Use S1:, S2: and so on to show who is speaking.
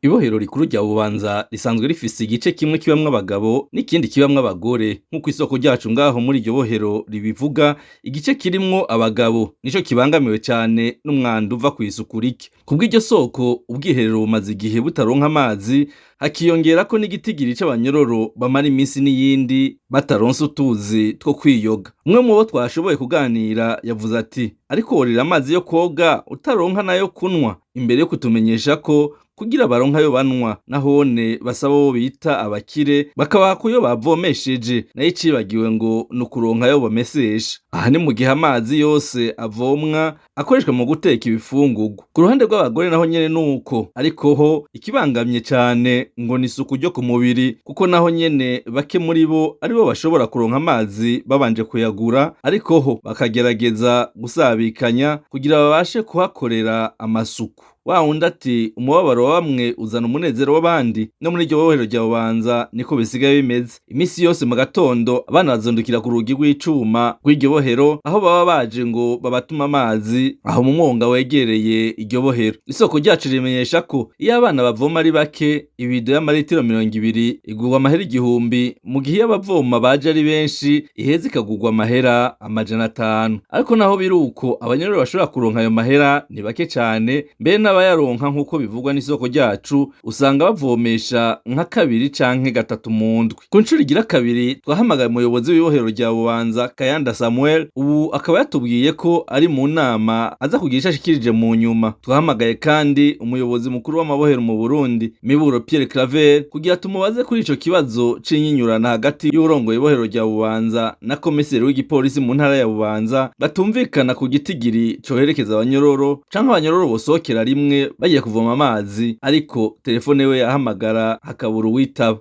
S1: Ibohero rikuru rya Bubanza risanzwe rifise igice kimwe kibamwo abagabo n'ikindi kibamwo abagore nk'uko isoko ryacu ngaho muri iryo bohero ribivuga. Igice kirimwo abagabo nico kibangamiwe cane n'umwanda uva kw'isuku rike. Kubw'iryo soko ubwiherero bumaze igihe butaronka amazi, hakiyongerako n'igitigiri c'abanyororo bamara imisi n'iyindi bataronse utuzi two kwiyoga. Umwe mu bo twashoboye kuganira yavuze ati ariko worira amazi yo kwoga utaronka nayo kunwa, imbere yo kutumenyesha ko kugira baronke ayo banwa nahone basaba abo bita abakire bakabaha kuyo bavomesheje, nayo icibagiwe ngo ni ukuronka ayo bamesesha. Aha ni mu gihe amazi yose avomwa akoreshwa mu guteka ibifungurwa. Ku ruhande rw'abagore naho nyene nuko, ariko ho ikibangamye cane ngo ni isuku ryo ku mubiri, kuko naho nyene bake muri bo aribo bashobora kuronka amazi babanje kuyagura, ariko ho bakagerageza gusabikanya kugira babashe kuhakorera amasuku. Wa wundi ati umubabaro wa bamwe uzana umunezero w'abandi, no muri iryo bohero rya Bubanza niko bisigaye bimeze. Imisi yose mu gatondo abana bazondukira ku rugi rw'icuma rw'iryo bohero, aho baba baje ngo babatuma amazi aho mu mwonga wegereye iryo bohero. Isoko ryacu rimenyesha ko iyo abana bavoma ari bake, ibido y'amaritiro 200 igurwa amahera 1000, mu gihe iyo abavoma baje ari benshi iheza ikagurwa amahera 500. Ariko naho biruko abanyororo bashobora kuronka ayo mahera ni bake cane, mbere abayaronka nk'uko bivugwa n'isoko ryacu usanga bavomesha nka 2 canke 3 mu ndwi. Ku ncuro igira 2 twahamagaye umuyobozi w'ibohero rya Bubanza Kayanda Samuel, ubu akaba yatubwiye ko ari mu nama aza kugira ico ashikirije mu nyuma. Twahamagaye kandi umuyobozi mukuru w'amabohero mu Burundi Miburo Pierre Claver kugira tumubaze kuri ico kibazo c'inyinyurana hagati y'urongoye ibohero rya Bubanza na komiseri w'igipolisi mu ntara ya Bubanza, batumvikana ku gitigiri coherekeza abanyororo canke abanyororo bosohokera rimwe bagiye kuvoma amazi, ariko telefone we yahamagara hakabura uwitaba.